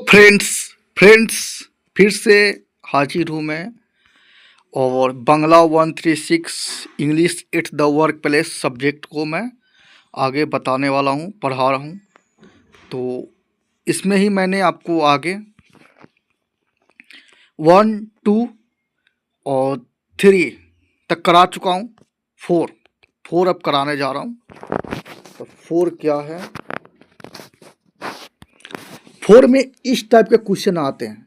Friends friends फिर से हाजिर हूँ मैं। और Bangla 136 English it's the work place subject को मैं आगे बताने वाला हूँ, पढ़ा रहा हूँ। तो इसमें ही मैंने आपको आगे 1, 2 और 3 तक करा चुका हूँ। 4 अब कराने जा रहा हूँ। तो 4 क्या है? 4 में इस टाइप के क्वेश्चन आते हैं।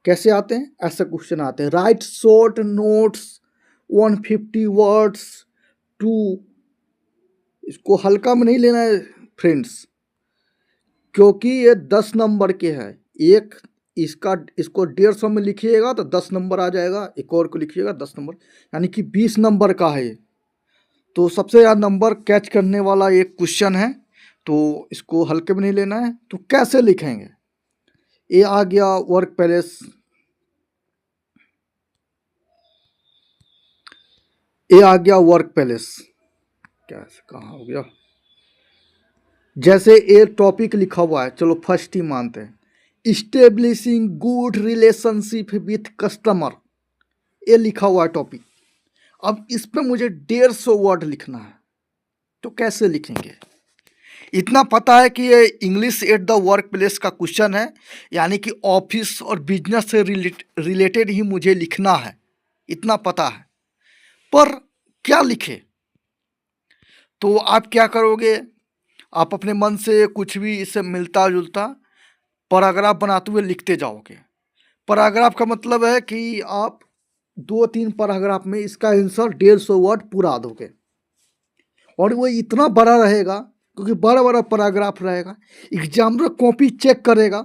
कैसे आते हैं? ऐसे क्वेश्चन आते हैं। Write short notes 150 words to. इसको हल्का में नहीं लेना है फ्रेंड्स, क्योंकि ये 10 नंबर के हैं। इसको 150 में लिखिएगा तो 10 नंबर आ जाएगा, एक और को लिखिएगा 10 नंबर, यानी कि 20 नंबर का है। तो सबसे ज़्यादा नंबर कैच करने वाला एक क्वेश्चन है, तो इसको हल्के में नहीं लेना है। तो कैसे लिखेंगे? ये आ गया वर्क प्लेस, ये आ गया वर्क प्लेस। क्या कहाँ हो गया? जैसे ये टॉपिक लिखा हुआ है, चलो फर्स्ट ही मानते हैं, establishing good relationship with customer. ये लिखा हुआ है टॉपिक। अब इस पर मुझे 150 वर्ड लिखना है, तो कैसे लिखेंगे? इतना पता है कि ये English at the work place का क्वेश्चन है, यानी कि ऑफिस और बिजनेस से रिलेटेड ही मुझे लिखना है, इतना पता है। पर क्या लिखे? तो आप क्या करोगे? आप अपने मन से कुछ भी इससे मिलता जुलता पैराग्राफ बनाते हुए लिखते जाओगे। पैराग्राफ का मतलब है कि आप 2-3 पैराग्राफ में इसका आंसर 150 वर्ड पूरा दोगे, और वो इतना बड़ा रहेगा क्योंकि बड़ा बड़ा पैराग्राफ रहेगा। एग्जामिनर कॉपी चेक करेगा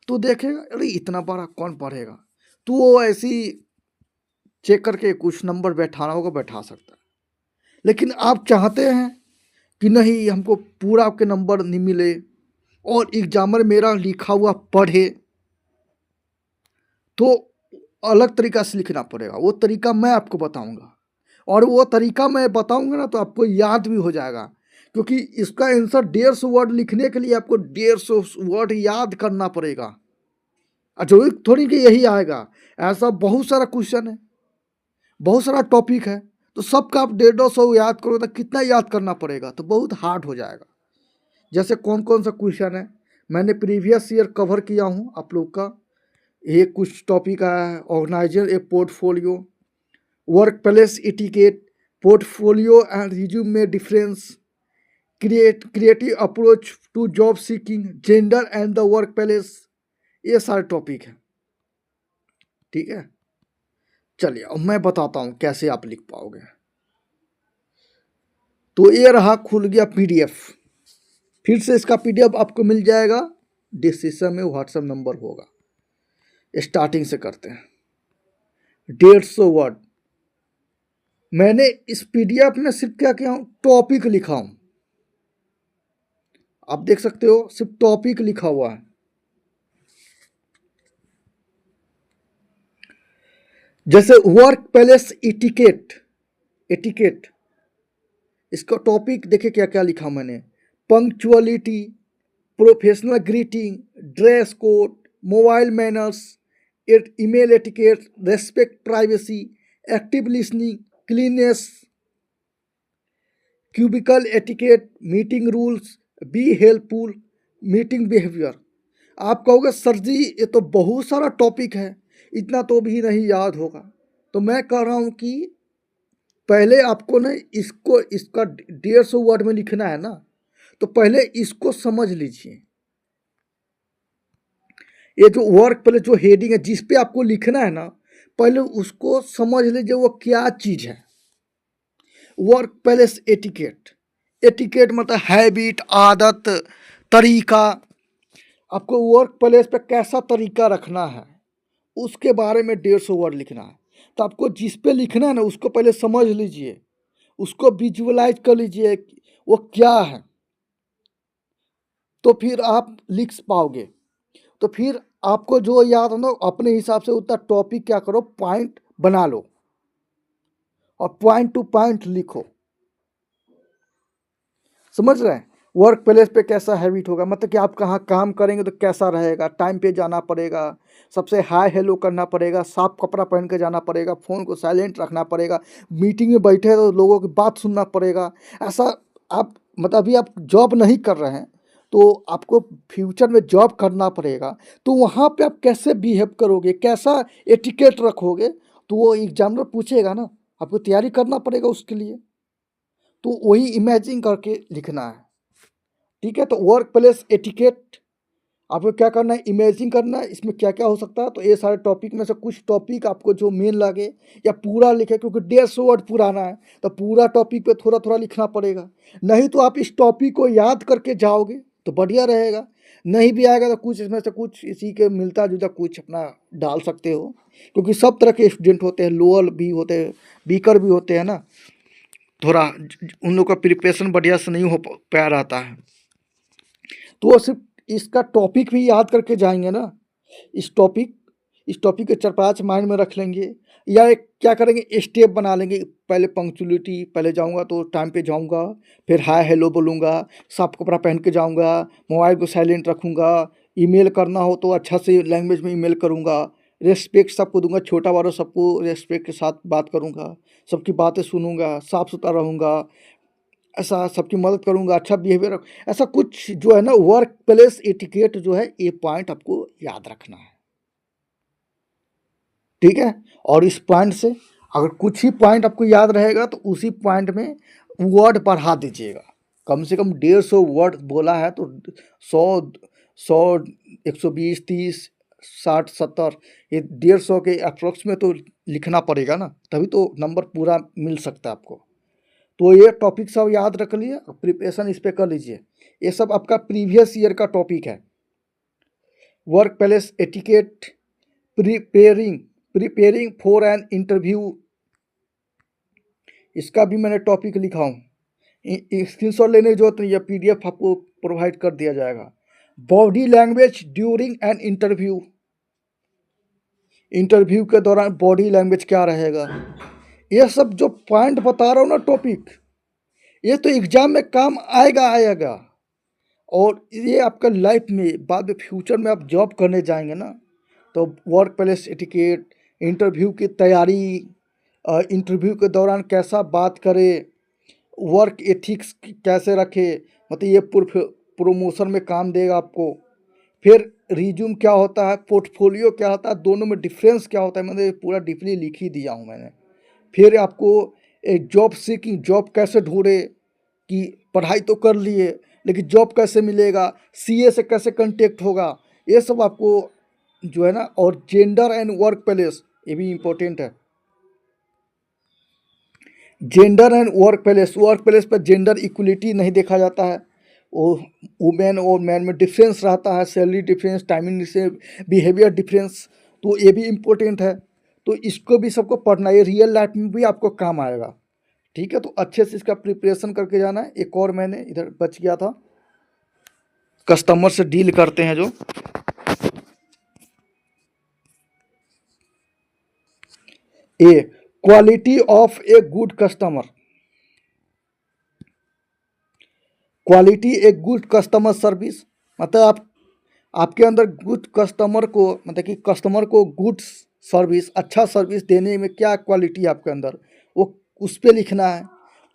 तो देखेगा अरे इतना बड़ा कौन पढ़ेगा, तो वो ऐसी चेक करके कुछ नंबर बैठाना होगा, बैठा सकता है। लेकिन आप चाहते हैं कि नहीं, हमको पूरा आपके नंबर नहीं मिले और एग्जामिनर मेरा लिखा हुआ पढ़े, तो अलग तरीका से लिखना पड़ेगा। वो तरीका मैं आपको बताऊंगा, और वो तरीका मैं बताऊंगा ना तो आपको याद भी हो जाएगा, क्योंकि इसका आंसर 150 वर्ड लिखने के लिए आपको 150 वर्ड याद करना पड़ेगा। जरूरी थोड़ी कि यही आएगा, ऐसा बहुत सारा क्वेश्चन है, बहुत सारा टॉपिक है, तो सबका आप 150 याद करो तो कितना याद करना पड़ेगा, तो बहुत हार्ड हो जाएगा। जैसे कौन कौन सा क्वेश्चन है मैंने प्रीवियस ईयर कवर किया हूँ आप लोग का। ये कुछ टॉपिक आया है, organiser a portfolio, work place etiquette, portfolio and resume में difference, creative approach to job seeking, gender and the work place. ये सारे टॉपिक हैं, ठीक है। चलिए अब मैं बताता हूँ कैसे आप लिख पाओगे। तो ये रहा, खुल गया पीडीएफ। फिर से इसका पीडीएफ आपको मिल जाएगा, डिस्क्रिप्शन में व्हाट्सएप नंबर होगा। स्टार्टिंग से करते हैं। 150 वर्ड मैंने इस पीडीएफ में सिर्फ क्या किया हूं, टॉपिक लिखा हूं। आप देख सकते हो सिर्फ टॉपिक लिखा हुआ है। जैसे वर्क प्लेस एटिकेट, एटिकेट इसका टॉपिक देखिए क्या क्या लिखा मैंने, punctuality, professional greeting, dress code, mobile manners, email etiquette, respect privacy, active listening, cleanness, cubicle etiquette, meeting rules, be helpful, meeting behaviour. आप कहोगे सर जी ये तो बहुत सारा टॉपिक है, इतना तो भी नहीं याद होगा। तो मैं कह रहा हूँ कि पहले आपको ना इसका 150 वर्ड में लिखना है ना, तो पहले इसको समझ लीजिए। ये जो वर्क प्लेस जो हेडिंग है जिस पे आपको लिखना है ना, पहले उसको समझ लीजिए वो क्या चीज है। वर्क प्लेस एटिकेट, एटिकेट मतलब हैबिट, आदत, तरीका। आपको वर्क प्लेस पे कैसा तरीका रखना है उसके बारे में 150 वर्ड लिखना है। तो आपको जिस पे लिखना है ना उसको पहले समझ लीजिए, उसको विजुअलाइज कर लीजिए वो क्या है, तो फिर आप लिख पाओगे। तो फिर आपको जो याद हो ना अपने हिसाब से उतना टॉपिक क्या करो, पॉइंट बना लो और पॉइंट टू पॉइंट लिखो। समझ रहे हैं? वर्क प्लेस पे कैसा हैबिट होगा, मतलब कि आप कहाँ काम करेंगे तो कैसा रहेगा, टाइम पे जाना पड़ेगा, सबसे हाय हेलो करना पड़ेगा, साफ कपड़ा पहन के जाना पड़ेगा, फ़ोन को साइलेंट रखना पड़ेगा, मीटिंग में बैठे तो लोगों की बात सुनना पड़ेगा। ऐसा आप मतलब अभी आप जॉब नहीं कर रहे हैं तो आपको फ्यूचर में जॉब करना पड़ेगा, तो वहाँ पे आप कैसे बिहेव करोगे, कैसा एटिकेट रखोगे, तो वो एग्जामिनर पूछेगा ना, आपको तैयारी करना पड़ेगा उसके लिए। तो वही इमेजिन करके लिखना है, ठीक है। तो वर्क प्लेस एटिकेट आपको क्या करना है, इमेजिन करना है इसमें क्या क्या हो सकता है। तो ये सारे टॉपिक में से कुछ टॉपिक आपको जो मेन लगे या पूरा लिखे, क्योंकि 150 वर्ड पुराना है तो पूरा टॉपिक पे थोड़ा थोड़ा लिखना पड़ेगा। नहीं तो आप इस टॉपिक को याद करके जाओगे तो बढ़िया रहेगा, नहीं भी आएगा तो कुछ इसमें से कुछ इसी के मिलता जुलता कुछ अपना डाल सकते हो, क्योंकि सब तरह के स्टूडेंट होते हैं, लोअर भी होते हैं, वीकर भी होते हैं ना, थोड़ा उन लोग का प्रिपरेशन बढ़िया से नहीं हो पाया रहता है। तो वो सिर्फ इसका टॉपिक भी याद करके जाएंगे ना, इस टॉपिक के 4-5 माइंड में रख लेंगे, या एक क्या करेंगे स्टेप बना लेंगे। पहले पंक्चुअलिटी, पहले जाऊंगा तो टाइम पे जाऊंगा, फिर हाय हेलो बोलूँगा, साफ कपड़ा पहन के जाऊंगा, मोबाइल को साइलेंट रखूँगा, ईमेल करना हो तो अच्छा से लैंग्वेज में ईमेल करूँगा, रेस्पेक्ट सबको दूंगा, छोटा बड़ा सबको रेस्पेक्ट के साथ बात करूँगा, सबकी बातें सुनूंगा, साफ सुथरा रहूँगा, ऐसा सबकी मदद करूँगा, अच्छा बिहेवियर, ऐसा कुछ जो है ना वर्क प्लेस एटिकेट जो है, ये पॉइंट आपको याद रखना है, ठीक है। और इस पॉइंट से अगर कुछ ही पॉइंट आपको याद रहेगा तो उसी पॉइंट में वर्ड बढ़ा दीजिएगा, कम से कम 150 वर्ड बोला है तो 100 120 30 60 70 ये 150 के अप्रोक्स में तो लिखना पड़ेगा ना, तभी तो नंबर पूरा मिल सकता है आपको। तो ये टॉपिक सब याद रख लिए, प्रिपरेशन इस पे कर लीजिए। ये सब आपका प्रीवियस ईयर का टॉपिक है। Work place etiquette, preparing for an interview, इसका भी मैंने टॉपिक लिखा हूँ, स्क्रीनशॉट लेने की जरूरत नहीं है, PDF आपको प्रोवाइड कर दिया जाएगा। Body language during an interview, interview के दौरान बॉडी लैंग्वेज क्या रहेगा, ये सब जो पॉइंट बता रहा हूँ ना टॉपिक, ये तो एग्जाम में काम आएगा। और ये आपका लाइफ में बाद में फ्यूचर में आप जॉब करने जाएंगे ना, तो वर्क प्लेस एटिकेट, इंटरव्यू की तैयारी, इंटरव्यू के दौरान कैसा बात करें, वर्क एथिक्स कैसे रखे, मतलब ये प्रमोशन में काम देगा आपको। फिर रिज्यूम क्या होता है, पोर्टफोलियो क्या होता है, दोनों में डिफरेंस क्या होता है, मैंने पूरा डीपली लिख ही दिया हूँ मैंने। फिर आपको एक जॉब सीकिंग, जॉब कैसे ढूंढे, कि पढ़ाई तो कर लिए लेकिन जॉब कैसे मिलेगा, CA से कैसे कांटेक्ट होगा, ये सब आपको जो है ना। और जेंडर एंड वर्क प्लेस, ये भी इम्पोर्टेंट है। जेंडर एंड वर्क प्लेस पर जेंडर इक्वलिटी नहीं देखा जाता है, वो वुमेन और मैन में डिफरेंस रहता है, सैलरी डिफरेंस, टाइमिंग से बिहेवियर डिफरेंस, तो ये भी इम्पोर्टेंट है। तो इसको भी सबको पढ़ना, ये रियल लाइफ में भी आपको काम आएगा, ठीक है। तो अच्छे से इसका प्रिपरेशन करके जाना है। एक और मैंने इधर बच गया था, कस्टमर से डील करते हैं जो, a quality of a good customer, quality a good customer service, मतलब आपके अंदर गुड कस्टमर को, मतलब कि कस्टमर को गुड सर्विस, अच्छा सर्विस देने में क्या क्वालिटी है आपके अंदर, वो उस पर लिखना है।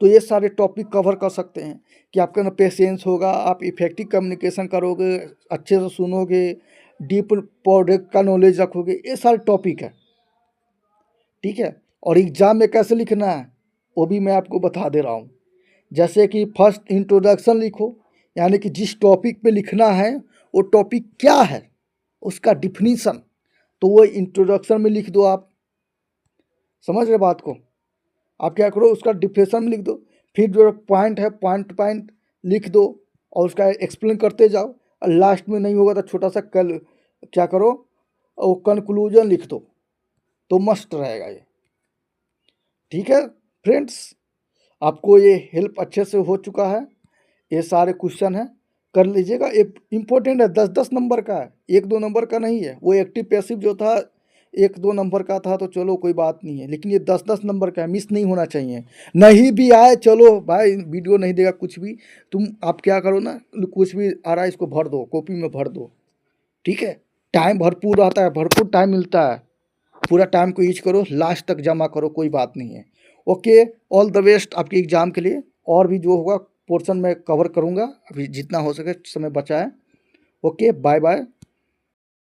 तो ये सारे टॉपिक कवर कर सकते हैं कि आपके अंदर पेशेंस होगा, आप इफेक्टिव कम्युनिकेशन करोगे, अच्छे से सुनोगे, डीप प्रोडक्ट का नॉलेज रखोगे, ये सारे टॉपिक है, ठीक है। और एग्जाम में कैसे लिखना है वो भी मैं आपको बता दे रहा हूँ। जैसे कि फर्स्ट इंट्रोडक्शन लिखो, यानी कि जिस टॉपिक पे लिखना है वो टॉपिक क्या है, उसका डिफिनीसन, तो वो इंट्रोडक्शन में लिख दो। आप समझ रहे बात को, आप क्या करो उसका डिफिनेशन में लिख दो, फिर जो पॉइंट है पॉइंट लिख दो और उसका एक्सप्लेन करते जाओ, और लास्ट में नहीं होगा तो छोटा सा क्या करो, वो कंक्लूजन लिख दो, तो मस्त रहेगा ये, ठीक है फ्रेंड्स। आपको ये हेल्प अच्छे से हो चुका है, ये सारे क्वेश्चन हैं, कर लीजिएगा। ये इम्पोर्टेंट है, 10-10 नंबर का है, 1-2 नंबर का नहीं है। वो एक्टिव पैसिव जो था एक दो नंबर का था तो चलो कोई बात नहीं है, लेकिन ये 10-10 नंबर का है, मिस नहीं होना चाहिए। नहीं भी आए चलो भाई, वीडियो नहीं देगा कुछ भी, तुम आप क्या करो ना, कुछ भी आ रहा है इसको भर दो, कॉपी में भर दो, ठीक है। टाइम भरपूर रहता है, भरपूर टाइम मिलता है, पूरा टाइम को यूज करो, लास्ट तक जमा करो, कोई बात नहीं है। ओके, ऑल द बेस्ट आपके एग्ज़ाम के लिए। और भी जो होगा पोर्शन मैं कवर करूँगा, अभी जितना हो सके समय बचा है। Okay, bye bye.